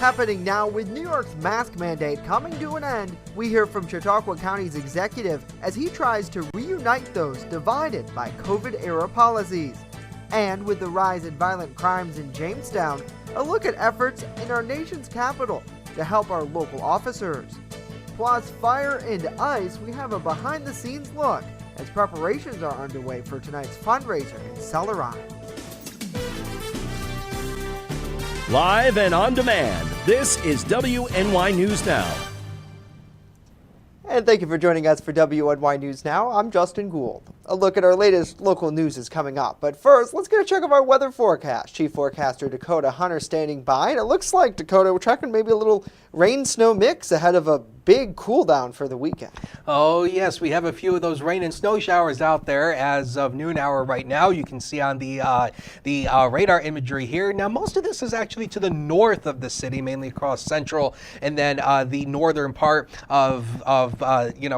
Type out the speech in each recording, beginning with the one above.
Happening now with New York's mask mandate coming to an end, we hear from Chautauqua County's executive as he tries to reunite those divided by COVID-era policies. And with the rise in violent crimes in Jamestown, a look at efforts in our nation's capital to help our local officers. Plus, fire and ice, we have a behind-the-scenes look as preparations are underway for tonight's fundraiser in Celoron. Live and on demand, this is WNY News Now. And thank you for joining us for WNY News Now. I'm Justin Gould. A look at our latest local news is coming up. But first, let's get a check of our weather forecast. Chief Forecaster Dakota Hunter standing by. And it looks like, Dakota, we're tracking maybe a little rain-snow mix ahead of a big cool down for the weekend. Oh, yes. We have a few of those rain and snow showers out there as of noon hour right now. You can see on the radar imagery here. Now, most of this is actually to the north of the city, mainly across central and then the northern part of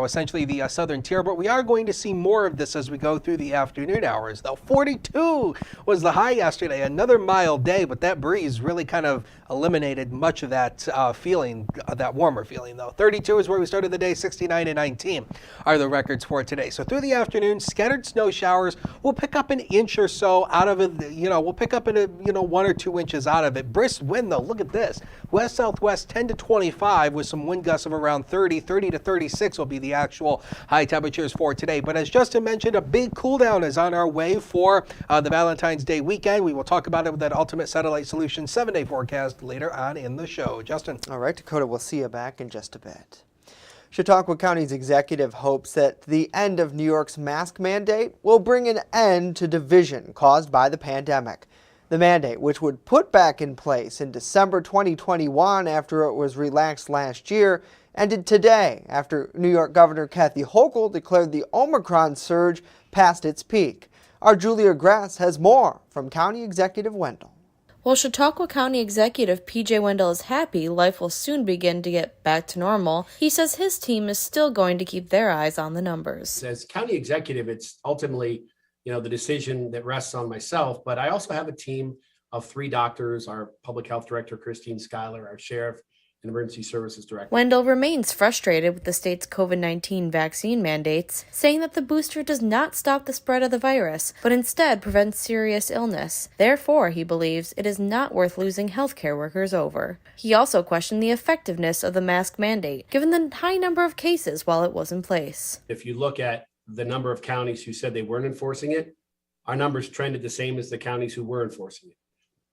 essentially the southern tier. But we are going to see more of this as we go through the afternoon hours, though. 42 was the high yesterday. Another mild day, but that breeze really kind of eliminated much of that feeling, that warmer feeling, though. 32 is where we started the day. 69 and 19 are the records for today. So through the afternoon, scattered snow showers. We'll pick up an inch or so out of it. We'll pick up 1 or 2 inches out of it. Brisk wind, though. Look at this. West-southwest 10 to 25 with some wind gusts of around 30 to 36 will be the actual high temperatures for today. But as Justin mentioned, a big cool down is on our way for the Valentine's Day weekend. We will talk about it with that Ultimate Satellite Solutions 7-day forecast later on in the show. Justin. All right, Dakota, we'll see you back in just a bit. Chautauqua County's executive hopes that the end of New York's mask mandate will bring an end to division caused by the pandemic. The mandate, which would put back in place in December 2021 after it was relaxed last year, ended today after New York Governor Kathy Hochul declared the Omicron surge past its peak. Our Julia Grass has more from County Executive Wendell. While Chautauqua County Executive P.J. Wendell is happy life will soon begin to get back to normal, he says his team is still going to keep their eyes on the numbers. As county executive, it's ultimately, the decision that rests on myself, but I also have a team of 3 doctors, our public health director, Christine Schuyler, our sheriff, and emergency services director. Wendell remains frustrated with the state's COVID-19 vaccine mandates, saying that the booster does not stop the spread of the virus, but instead prevents serious illness. Therefore, he believes it is not worth losing healthcare workers over. He also questioned the effectiveness of the mask mandate, given the high number of cases while it was in place. If you look at the number of counties who said they weren't enforcing it, our numbers trended the same as the counties who were enforcing it.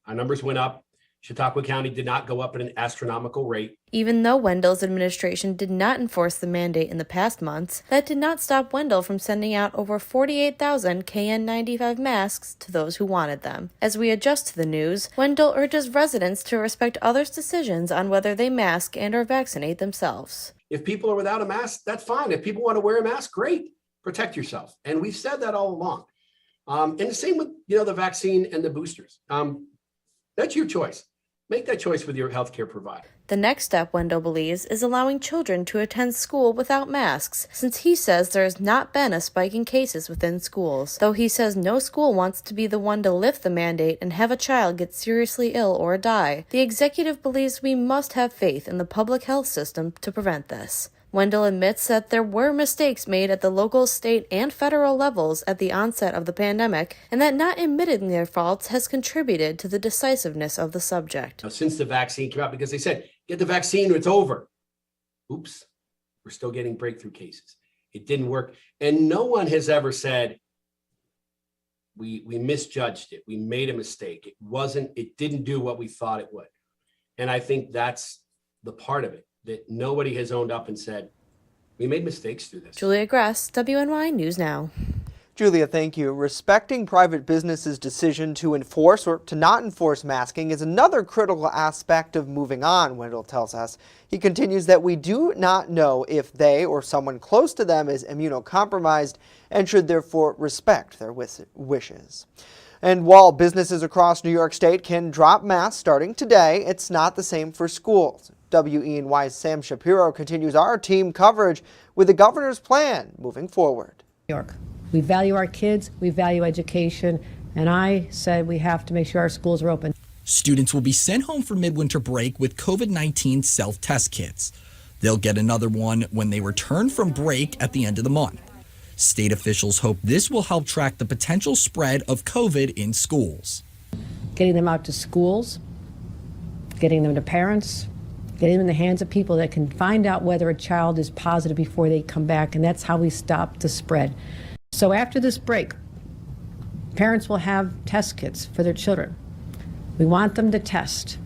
Our numbers went up. Chautauqua County did not go up at an astronomical rate. Even though Wendell's administration did not enforce the mandate in the past months, that did not stop Wendell from sending out over 48,000 KN95 masks to those who wanted them. As we adjust to the news, Wendell urges residents to respect others' decisions on whether they mask and or vaccinate themselves. If people are without a mask, that's fine. If people want to wear a mask, great. Protect yourself. And we've said that all along. And the same with, the vaccine and the boosters. That's your choice. Make that choice with your healthcare provider. The next step, Wendell believes, is allowing children to attend school without masks, since he says there has not been a spike in cases within schools. Though he says no school wants to be the one to lift the mandate and have a child get seriously ill or die, the executive believes we must have faith in the public health system to prevent this. Wendell admits that there were mistakes made at the local, state, and federal levels at the onset of the pandemic, and that not admitting their faults has contributed to the decisiveness of the subject. Since the vaccine came out, because they said, get the vaccine or it's over. Oops, we're still getting breakthrough cases. It didn't work. And no one has ever said, we misjudged it. We made a mistake. It didn't do what we thought it would. And I think that's the part of it, that nobody has owned up and said, we made mistakes through this. Julia Grass, WNY News Now. Julia, thank you. Respecting private businesses' decision to enforce or to not enforce masking is another critical aspect of moving on, Wendell tells us. He continues that we do not know if they or someone close to them is immunocompromised and should therefore respect their wishes. And while businesses across New York State can drop masks starting today, it's not the same for schools. WNY's Sam Shapiro continues our team coverage with the governor's plan moving forward. New York. We value our kids, we value education, and I said we have to make sure our schools are open. Students will be sent home for midwinter break with COVID-19 self-test kits. They'll get another one when they return from break at the end of the month. State officials hope this will help track the potential spread of COVID in schools. Getting them out to schools, getting them to parents, getting them in the hands of people that can find out whether a child is positive before they come back, and that's how we stop the spread. So after this break, parents will have test kits for their children. We want them to test.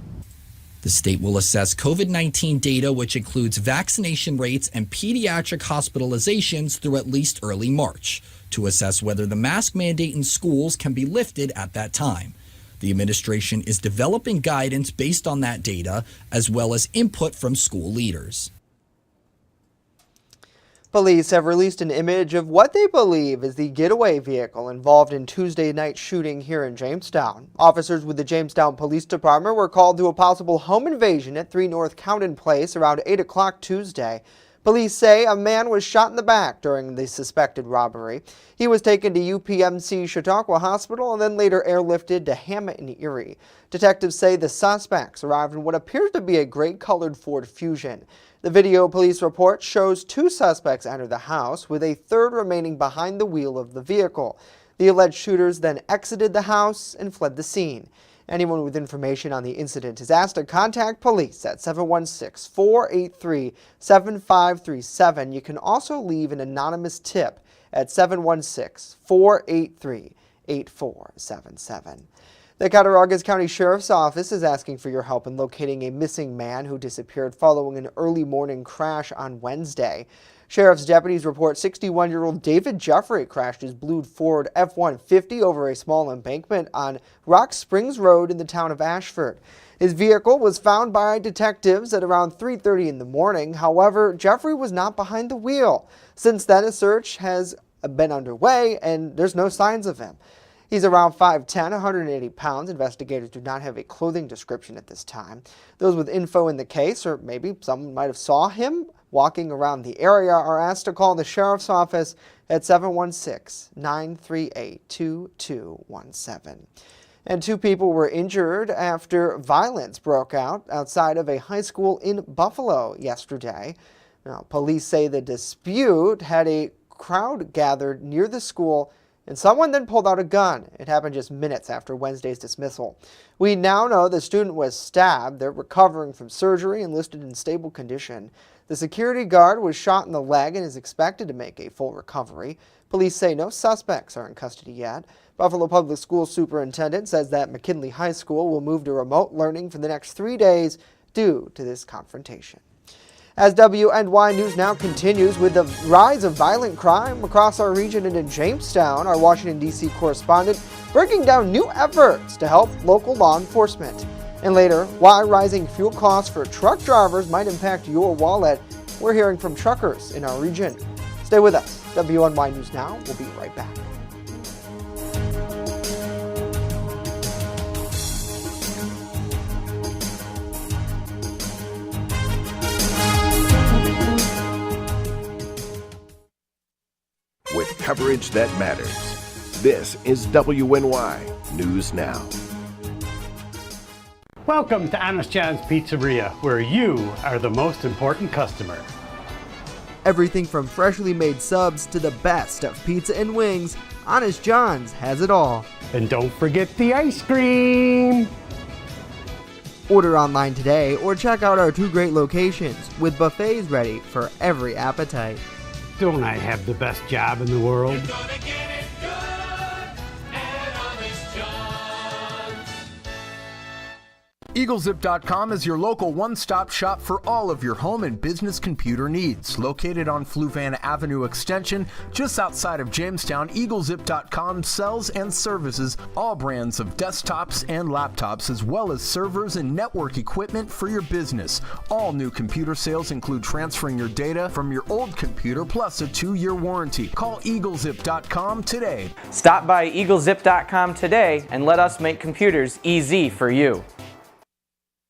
The state will assess COVID-19 data, which includes vaccination rates and pediatric hospitalizations through at least early March, to assess whether the mask mandate in schools can be lifted at that time. The administration is developing guidance based on that data, as well as input from school leaders. Police have released an image of what they believe is the getaway vehicle involved in Tuesday night shooting here in Jamestown. Officers with the Jamestown Police Department were called to a possible home invasion at 3 North Cowden Place around 8 o'clock Tuesday. Police say a man was shot in the back during the suspected robbery. He was taken to UPMC Chautauqua Hospital and then later airlifted to Hammett and Erie. Detectives say the suspects arrived in what appears to be a gray-colored Ford Fusion. The video police report shows 2 suspects enter the house, with a third remaining behind the wheel of the vehicle. The alleged shooters then exited the house and fled the scene. Anyone with information on the incident is asked to contact police at 716-483-7537. You can also leave an anonymous tip at 716-483-8477. The Cattaraugus County Sheriff's Office is asking for your help in locating a missing man who disappeared following an early morning crash on Wednesday. Sheriff's deputies report 61-year-old David Jeffrey crashed his blue Ford F-150 over a small embankment on Rock Springs Road in the town of Ashford. His vehicle was found by detectives at around 3:30 in the morning. However, Jeffrey was not behind the wheel. Since then, a search has been underway and there's no signs of him. He's around 5'10", 180 pounds. Investigators do not have a clothing description at this time. Those with info in the case, or maybe someone might have saw him walking around the area, are asked to call the Sheriff's Office at 716-938-2217. And 2 people were injured after violence broke out outside of a high school in Buffalo yesterday. Now, police say the dispute had a crowd gathered near the school, and someone then pulled out a gun. It happened just minutes after Wednesday's dismissal. We now know the student was stabbed. They're recovering from surgery and listed in stable condition. The security guard was shot in the leg and is expected to make a full recovery. Police say no suspects are in custody yet. Buffalo Public Schools Superintendent says that McKinley High School will move to remote learning for the next 3 days due to this confrontation. As WNY News Now continues with the rise of violent crime across our region and in Jamestown, our Washington, D.C. correspondent breaking down new efforts to help local law enforcement. And later, why rising fuel costs for truck drivers might impact your wallet. We're hearing from truckers in our region. Stay with us. WNY News Now will be right back. With coverage that matters. This is WNY News Now. Welcome to Honest John's Pizzeria, where you are the most important customer. Everything from freshly made subs to the best of pizza and wings, Honest John's has it all. And don't forget the ice cream! Order online today or check out our 2 great locations with buffets ready for every appetite. Don't I have the best job in the world? EagleZip.com is your local one-stop shop for all of your home and business computer needs. Located on Fluvan Avenue Extension, just outside of Jamestown, EagleZip.com sells and services all brands of desktops and laptops, as well as servers and network equipment for your business. All new computer sales include transferring your data from your old computer plus a 2-year warranty. Call EagleZip.com today. Stop by EagleZip.com today and let us make computers easy for you.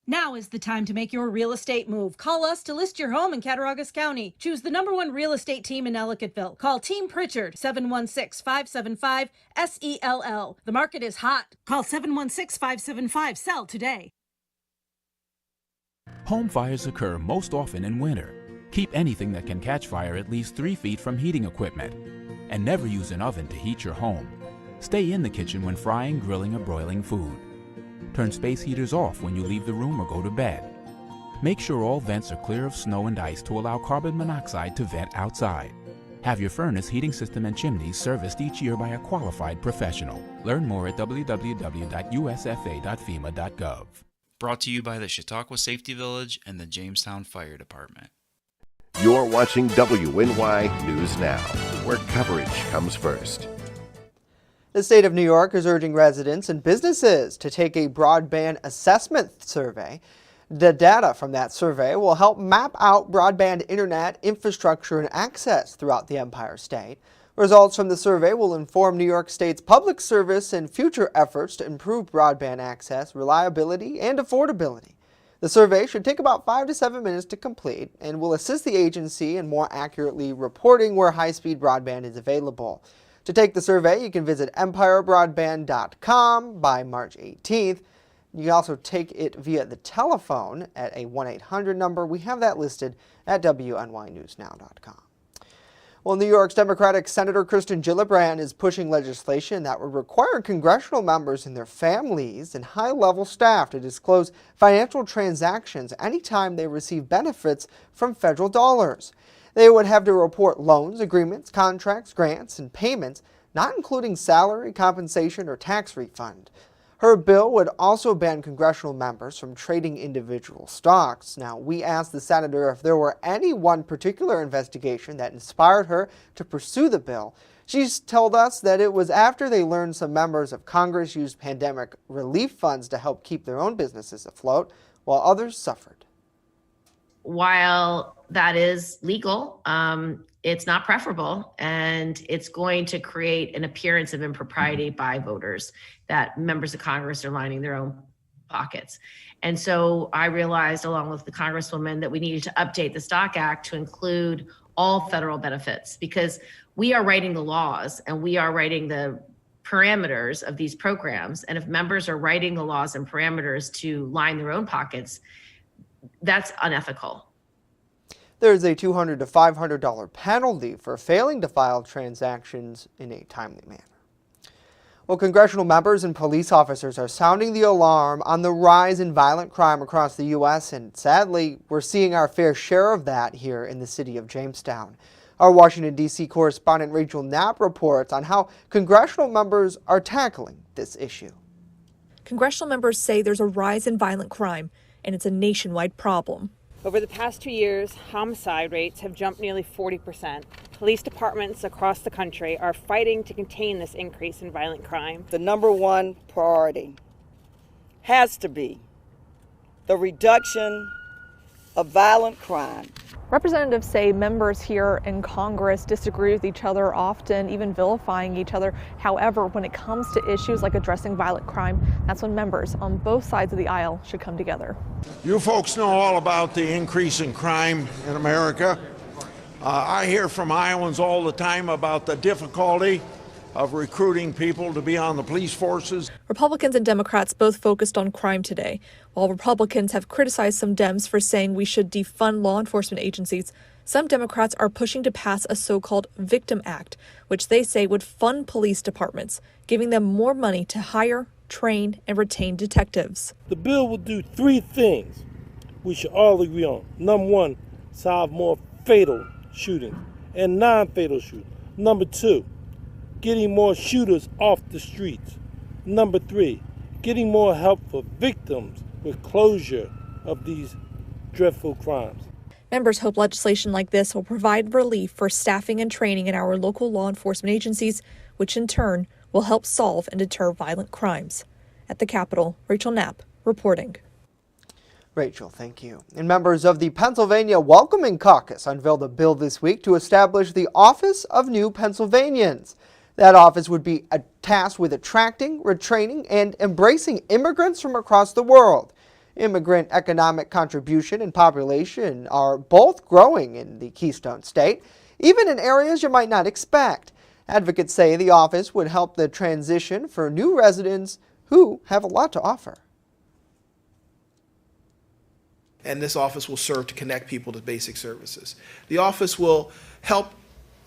Now is the time to make your real estate move. Call us to list your home in Cattaraugus County. Choose the #1 real estate team in Ellicottville. Call Team Pritchard, 716-575-SELL. The market is hot. Call 716-575-SELL today. Home fires occur most often in winter. Keep anything that can catch fire at least 3 feet from heating equipment. And never use an oven to heat your home. Stay in the kitchen when frying, grilling, or broiling food. Turn space heaters off when you leave the room or go to bed. Make sure all vents are clear of snow and ice to allow carbon monoxide to vent outside. Have your furnace, heating system, and chimneys serviced each year by a qualified professional. Learn more at www.usfa.fema.gov. Brought to you by the Chautauqua Safety Village and the Jamestown Fire Department. You're watching WNY News Now, where coverage comes first. The state of New York is urging residents and businesses to take a broadband assessment survey. The data from that survey will help map out broadband internet infrastructure and access throughout the Empire State. Results from the survey will inform New York State's public service and future efforts to improve broadband access, reliability, and affordability. The survey should take about 5 to 7 minutes to complete and will assist the agency in more accurately reporting where high-speed broadband is available. To take the survey, you can visit empirebroadband.com by March 18th. You can also take it via the telephone at a 1-800 number. We have that listed at WNYNewsNow.com. Well, New York's Democratic Senator Kirsten Gillibrand is pushing legislation that would require congressional members and their families and high-level staff to disclose financial transactions anytime they receive benefits from federal dollars. They would have to report loans, agreements, contracts, grants, and payments, not including salary, compensation, or tax refund. Her bill would also ban congressional members from trading individual stocks. Now, we asked the senator if there were any one particular investigation that inspired her to pursue the bill. She's told us that it was after they learned some members of Congress used pandemic relief funds to help keep their own businesses afloat, while others suffered. While that is legal, it's not preferable, and it's going to create an appearance of impropriety by voters that members of Congress are lining their own pockets. And so I realized, along with the Congresswoman, that we needed to update the Stock Act to include all federal benefits, because we are writing the laws and we are writing the parameters of these programs. And if members are writing the laws and parameters to line their own pockets, that's unethical. There's a $200 to $500 penalty for failing to file transactions in a timely manner. Well, congressional members and police officers are sounding the alarm on the rise in violent crime across the U.S., and sadly, we're seeing our fair share of that here in the city of Jamestown. Our Washington, D.C. correspondent Rachel Knapp reports on how congressional members are tackling this issue. Congressional members say there's a rise in violent crime, and it's a nationwide problem. Over the past 2 years, homicide rates have jumped nearly 40%. Police departments across the country are fighting to contain this increase in violent crime. The #1 priority has to be the reduction of violent crime. Representatives say members here in Congress disagree with each other, often even vilifying each other. However, when it comes to issues like addressing violent crime, that's when members on both sides of the aisle should come together. You folks know all about the increase in crime in America. I hear from Iowans all the time about the difficulty of recruiting people to be on the police forces. Republicans and Democrats both focused on crime today. While Republicans have criticized some Dems for saying we should defund law enforcement agencies, some Democrats are pushing to pass a so-called Victim Act, which they say would fund police departments, giving them more money to hire, train, and retain detectives. The bill will do 3 things we should all agree on. #1, solve more fatal shootings and non-fatal shootings. #2, getting more shooters off the streets. #3, getting more help for victims with closure of these dreadful crimes. Members hope legislation like this will provide relief for staffing and training in our local law enforcement agencies, which in turn will help solve and deter violent crimes. At the Capitol, Rachel Knapp reporting. Rachel, thank you. And members of the Pennsylvania Welcoming Caucus unveiled a bill this week to establish the Office of New Pennsylvanians. That office would be tasked with attracting, retraining, and embracing immigrants from across the world. Immigrant economic contribution and population are both growing in the Keystone State, even in areas you might not expect. Advocates say the office would help the transition for new residents who have a lot to offer. And this office will serve to connect people to basic services. The office will help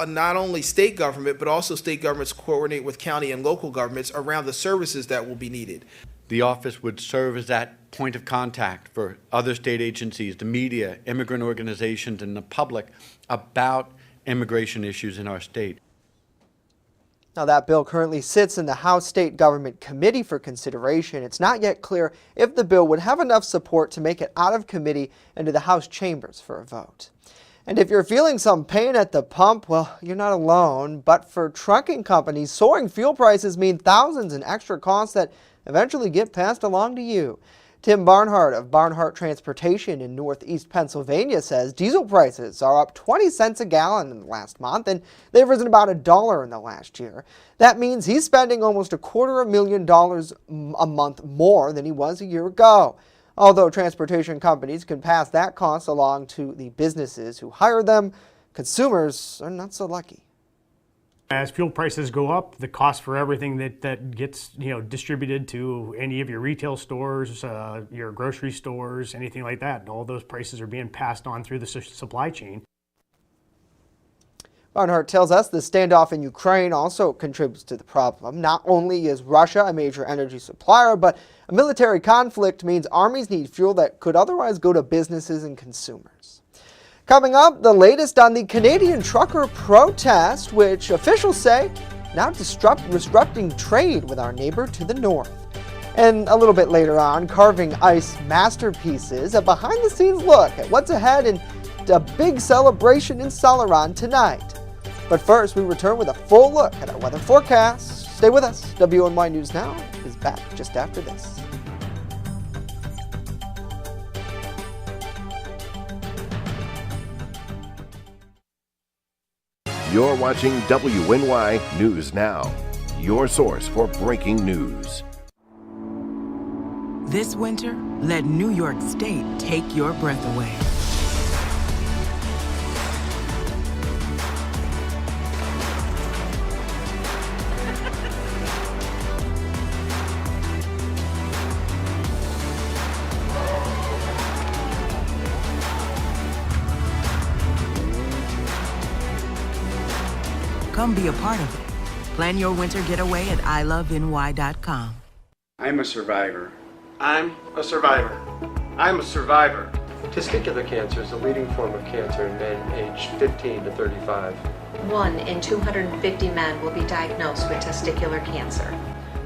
not only state government, but also state governments coordinate with county and local governments around the services that will be needed. The office would serve as that point of contact for other state agencies, the media, immigrant organizations, and the public about immigration issues in our state. Now, that bill currently sits in the House State Government Committee for consideration. It's not yet clear if the bill would have enough support to make it out of committee and to the House chambers for a vote. And if you're feeling some pain at the pump, well, you're not alone. But for trucking companies, soaring fuel prices mean thousands in extra costs that eventually get passed along to you. Tim Barnhart of Barnhart Transportation in Northeast Pennsylvania says diesel prices are up 20 cents a gallon in the last month, and they've risen about $1 in the last year. That means he's spending almost $250,000 a month more than he was a year ago. Although transportation companies can pass that cost along to the businesses who hire them, consumers are not so lucky. As fuel prices go up, the cost for everything that gets distributed to any of your retail stores, your grocery stores, anything like that, and all those prices are being passed on through the supply chain. Barnhart tells us the standoff in Ukraine also contributes to the problem. Not only is Russia a major energy supplier, but a military conflict means armies need fuel that could otherwise go to businesses and consumers. Coming up, the latest on the Canadian trucker protest, which officials say now disrupting trade with our neighbor to the north. And a little bit later on, carving ice masterpieces, a behind-the-scenes look at what's ahead in a big celebration in Celoron tonight. But first, we return with a full look at our weather forecast. Stay with us. WNY News Now is back just after this. You're watching WNY News Now, your source for breaking news. This winter, let New York State take your breath away. Come be a part of it. Plan your winter getaway at iloveny.com. I'm a survivor. I'm a survivor. I'm a survivor. Testicular cancer is the leading form of cancer in men aged 15 to 35. 1 in 250 men will be diagnosed with testicular cancer.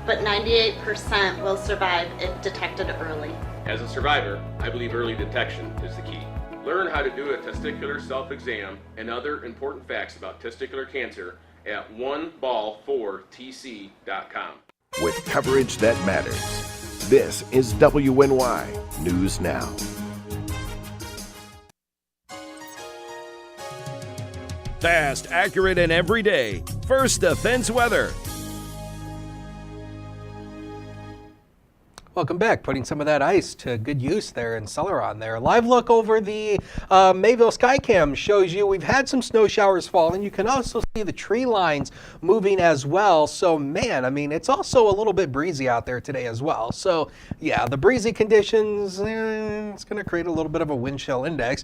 But 98% will survive if detected early. As a survivor, I believe early detection is the key. Learn how to do a testicular self-exam and other important facts about testicular cancer at oneball4tc.com. With coverage that matters, this is WNY News Now. Fast, accurate, and everyday. First Defense Weather. Welcome back. Putting some of that ice to good use there in Celoron there. A live look over the Mayville Skycam shows you we've had some snow showers fall, and you can also see the tree lines moving as well. So, man, I mean, it's also a little bit breezy out there today as well. So, yeah, the breezy conditions, it's going to create a little bit of a wind chill index.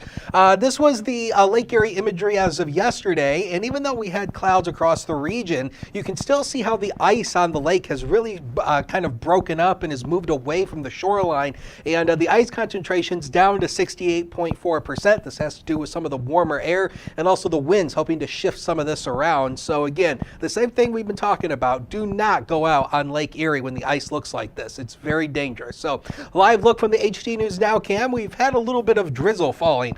This was the Lake Erie imagery as of yesterday, and even though we had clouds across the region, you can still see how the ice on the lake has really kind of broken up and has moved away from the shoreline, and the ice concentration's down to 68.4%. This has to do with some of the warmer air and also the winds helping to shift some of this around. So again, the same thing we've been talking about. Do not go out on Lake Erie when the ice looks like this. It's very dangerous. So live look from the HD News Now cam. We've had a little bit of drizzle falling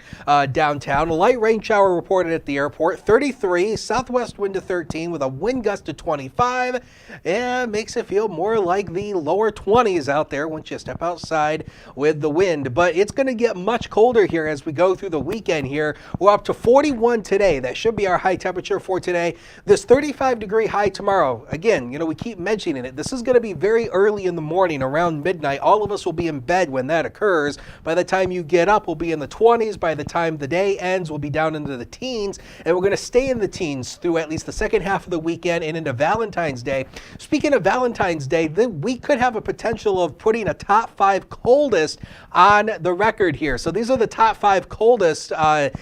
downtown. A light rain shower reported at the airport. 33, southwest wind to 13 with a wind gust to 25, and makes it feel more like the lower 20s out out there once you step outside with the wind. But it's going to get much colder here as we go through the weekend here. We're up to 41 today. That should be our high temperature for today. This 35-degree high tomorrow. Again, we keep mentioning it. This is going to be very early in the morning, around midnight. All of us will be in bed when that occurs. By the time you get up, we'll be in the 20s. By the time the day ends, we'll be down into the teens. And we're going to stay in the teens through at least the second half of the weekend and into Valentine's Day. Speaking of Valentine's Day, we could have a potential of putting a top 5 coldest on the record here. So these are the top 5 coldest, and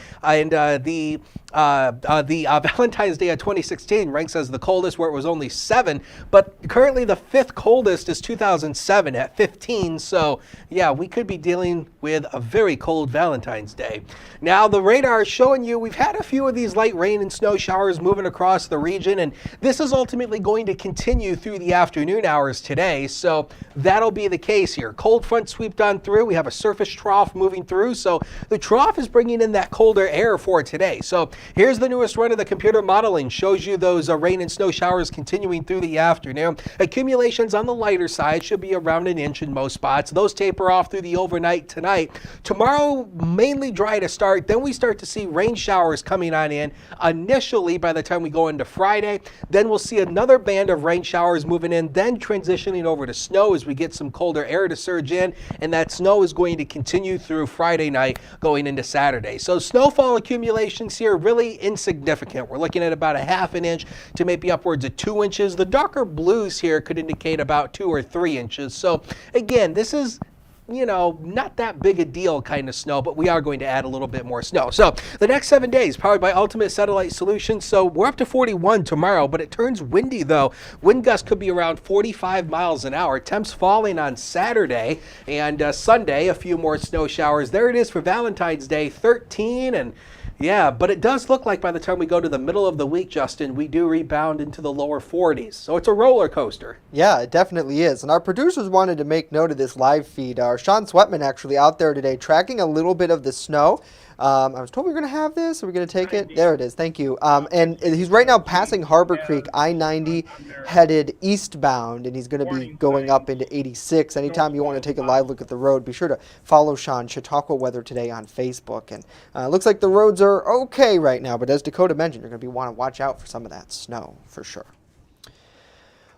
the Valentine's Day of 2016 ranks as the coldest, where it was only 7, but currently the 5th coldest is 2007 at 15. So yeah, we could be dealing with a very cold Valentine's Day. Now the radar is showing you we've had a few of these light rain and snow showers moving across the region, and this is ultimately going to continue through the afternoon hours today. So that'll be the case here. Cold front swept on through. We have a surface trough moving through. So the trough is bringing in that colder air for today. So here's the newest run of the computer modeling. Shows you those rain and snow showers continuing through the afternoon. Accumulations on the lighter side should be around an inch in most spots. Those taper off through the overnight tonight. Tomorrow, mainly dry to start. Then we start to see rain showers coming on in initially by the time we go into Friday. Then we'll see another band of rain showers moving in, then transitioning over to snow as we get some colder air to surge in. And that snow is going to continue through Friday night going into Saturday. So snowfall accumulations here really insignificant. We're looking at about a half an inch to maybe upwards of 2 inches. The darker blues here could indicate about 2 or 3 inches. So again, this is not that big a deal kind of snow, but we are going to add a little bit more snow. So the next 7 days, powered by Ultimate Satellite Solutions. So we're up to 41 tomorrow, but it turns windy though. Wind gusts could be around 45 miles an hour. Temps falling on Saturday, and Sunday, a few more snow showers. There it is for Valentine's Day, 13. And yeah, but it does look like by the time we go to the middle of the week, Justin, we do rebound into the lower 40s. So it's a roller coaster. Yeah, it definitely is. And our producers wanted to make note of this live feed. Sean Sweatman actually out there today tracking a little bit of the snow. I was told we were going to have this. Are we going to take it? There it is. Thank you. And he's right now passing Harbor Creek, I-90, headed eastbound, and he's going to be going up into 86. Anytime you want to take a live look at the road, be sure to follow Sean Chautauqua Weather Today on Facebook. And looks like the roads are okay right now, but as Dakota mentioned, you're going to want to watch out for some of that snow for sure.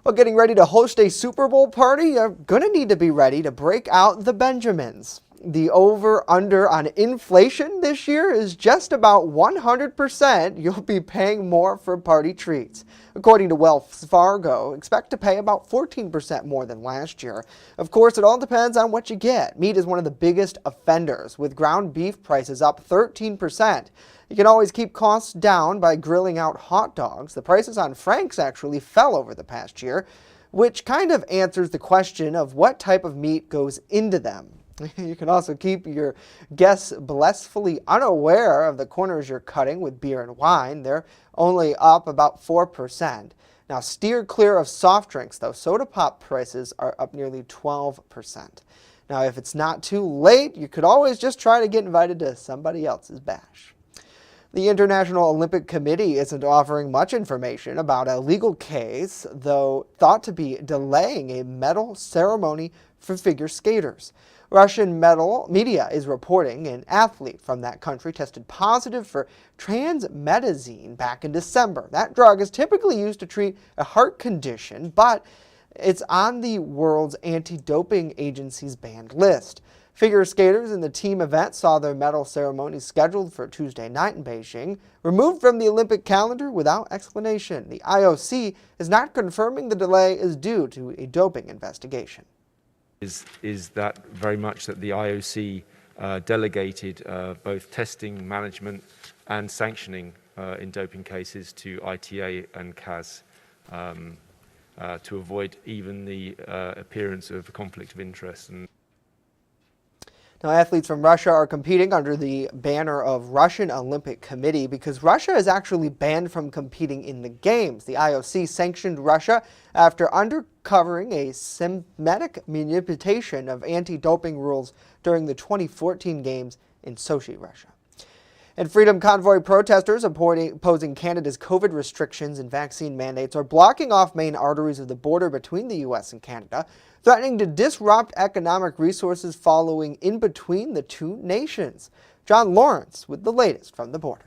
Well, getting ready to host a Super Bowl party, you're going to need to be ready to break out the Benjamins. The over-under on inflation this year is just about 100%. You'll be paying more for party treats. According to Wells Fargo, expect to pay about 14% more than last year. Of course, it all depends on what you get. Meat is one of the biggest offenders, with ground beef prices up 13%. You can always keep costs down by grilling out hot dogs. The prices on Franks actually fell over the past year, which kind of answers the question of what type of meat goes into them. You can also keep your guests blissfully unaware of the corners you're cutting with beer and wine. They're only up about 4%. Now steer clear of soft drinks though. Soda pop prices are up nearly 12%. Now if it's not too late, you could always just try to get invited to somebody else's bash. The International Olympic Committee isn't offering much information about a legal case, though thought to be delaying a medal ceremony for figure skaters. Russian media is reporting an athlete from that country tested positive for transmethazine back in December. That drug is typically used to treat a heart condition, but it's on the world's anti-doping agency's banned list. Figure skaters in the team event saw their medal ceremony scheduled for Tuesday night in Beijing, removed from the Olympic calendar without explanation. The IOC is not confirming the delay is due to a doping investigation. Is that very much that the IOC delegated both testing, management and sanctioning in doping cases to ITA and CAS to avoid even the appearance of a conflict of interest. Now, athletes from Russia are competing under the banner of Russian Olympic Committee because Russia is actually banned from competing in the Games. The IOC sanctioned Russia after uncovering a systematic manipulation of anti-doping rules during the 2014 Games in Sochi, Russia. And Freedom Convoy protesters opposing Canada's COVID restrictions and vaccine mandates are blocking off main arteries of the border between the U.S. and Canada, threatening to disrupt economic resources following in between the two nations. John Lawrence with the latest from the border.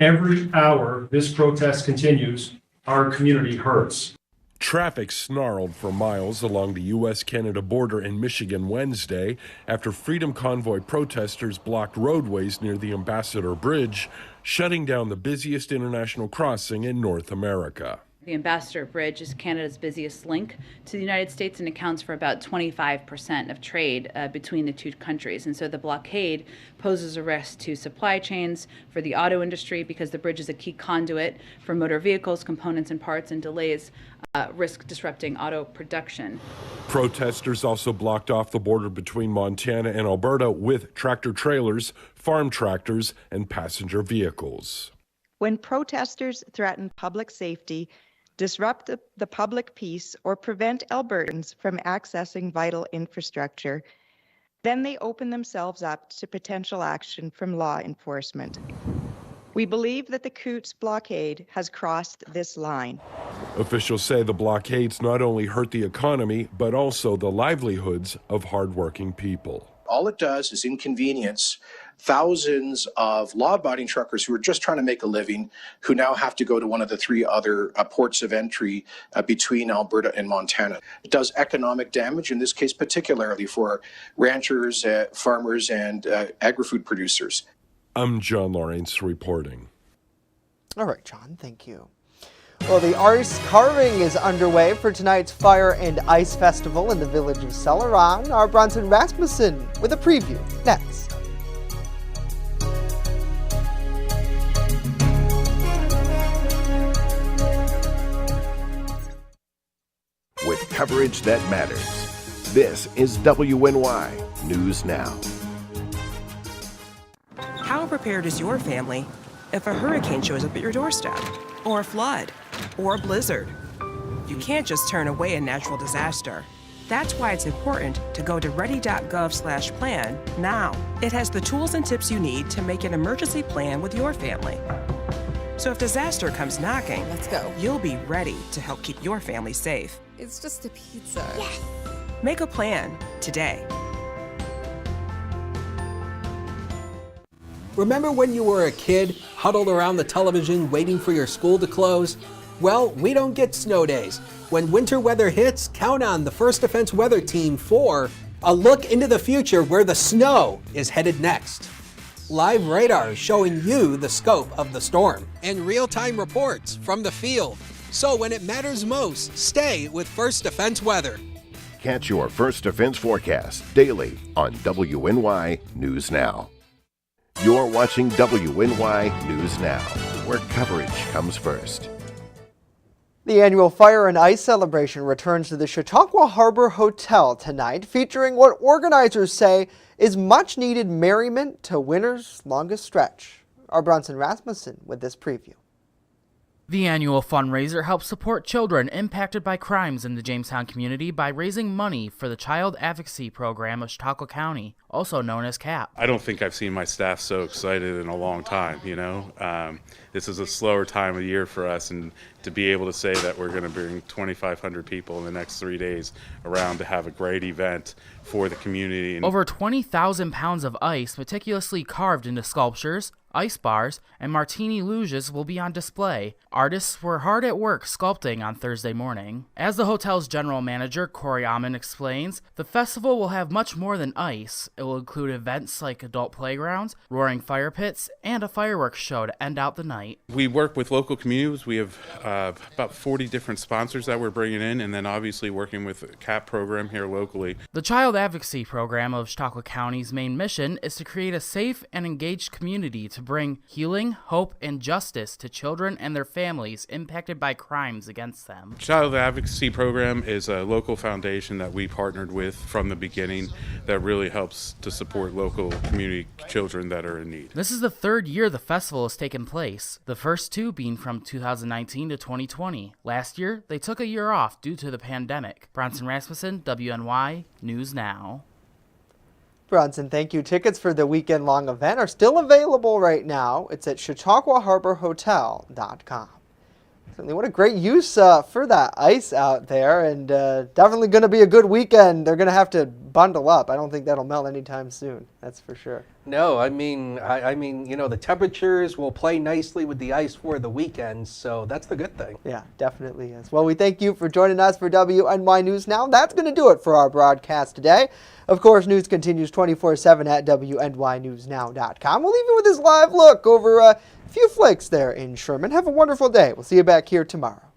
Every hour this protest continues, our community hurts. Traffic snarled for miles along the U.S.-Canada border in Michigan Wednesday after Freedom Convoy protesters blocked roadways near the Ambassador Bridge, shutting down the busiest international crossing in North America. The Ambassador Bridge is Canada's busiest link to the United States and accounts for about 25% of trade between the two countries. And so the blockade poses a risk to supply chains for the auto industry because the bridge is a key conduit for motor vehicles, components and parts, and delays risk disrupting auto production. Protesters also blocked off the border between Montana and Alberta with tractor trailers, farm tractors, and passenger vehicles. When protesters threaten public safety, disrupt the public peace, or prevent Albertans from accessing vital infrastructure, then they open themselves up to potential action from law enforcement. We believe that the Coots blockade has crossed this line. Officials say the blockades not only hurt the economy, but also the livelihoods of hardworking people. All it does is inconvenience thousands of law-abiding truckers who are just trying to make a living, who now have to go to one of the three other ports of entry between Alberta and Montana. It does economic damage, in this case particularly for ranchers, farmers, and agri-food producers. I'm John Lawrence reporting. All right, John, thank you. Well, the ice carving is underway for tonight's Fire and Ice Festival in the village of Celoron. Our Bronson Rasmussen with a preview next. With coverage that matters, this is WNY News Now. How prepared is your family if a hurricane shows up at your doorstep, or a flood, or a blizzard? You can't just turn away a natural disaster. That's why it's important to go to ready.gov/plan now. It has the tools and tips you need to make an emergency plan with your family. So if disaster comes knocking, let's go. You'll be ready to help keep your family safe. It's just a pizza. Yes. Make a plan today. Remember when you were a kid, huddled around the television waiting for your school to close? Well, we don't get snow days. When winter weather hits, count on the First Defense Weather Team for a look into the future where the snow is headed next. Live radar showing you the scope of the storm. And real-time reports from the field. So when it matters most, stay with First Defense Weather. Catch your First Defense forecast daily on WNY News Now. You're watching WNY News Now, where coverage comes first. The annual Fire and Ice celebration returns to the Chautauqua Harbor Hotel tonight, featuring what organizers say is much needed merriment to winter's longest stretch. Our Bronson Rasmussen with this preview. The annual fundraiser helps support children impacted by crimes in the Jamestown community by raising money for the Child Advocacy Program of Chautauqua County, also known as CAP. I don't think I've seen my staff so excited in a long time, you know. This is a slower time of year for us, and to be able to say that we're going to bring 2,500 people in the next 3 days around to have a great event for the community. Over 20,000 pounds of ice meticulously carved into sculptures, ice bars, and martini luges will be on display. Artists were hard at work sculpting on Thursday morning. As the hotel's general manager, Corey Amon, explains, the festival will have much more than ice. It will include events like adult playgrounds, roaring fire pits, and a fireworks show to end out the night. We work with local communities. We have about 40 different sponsors that we're bringing in, and then obviously working with the CAP program here locally. The Child Advocacy Program of Chautauqua County's main mission is to create a safe and engaged community to bring healing, hope, and justice to children and their families impacted by crimes against them. Child Advocacy Program is a local foundation that we partnered with from the beginning that really helps to support local community children that are in need. This is the third year the festival has taken place, the first two being from 2019 to 2020. Last year, they took a year off due to the pandemic. Bronson Rasmussen, WNY News Now. Bronson, thank you. Tickets for the weekend-long event are still available right now. It's at ChautauquaHarborHotel.com. Certainly, what a great use for that ice out there, and definitely going to be a good weekend. They're going to have to bundle up. I don't think that'll melt anytime soon. That's for sure. No, I mean, the temperatures will play nicely with the ice for the weekend, so that's the good thing. Yeah, definitely is. Well, we thank you for joining us for WNY News Now. That's going to do it for our broadcast today. Of course, news continues 24/7 at WNYNewsNow.com. We'll leave you with this live look over a few flicks there in Sherman. Have a wonderful day. We'll see you back here tomorrow.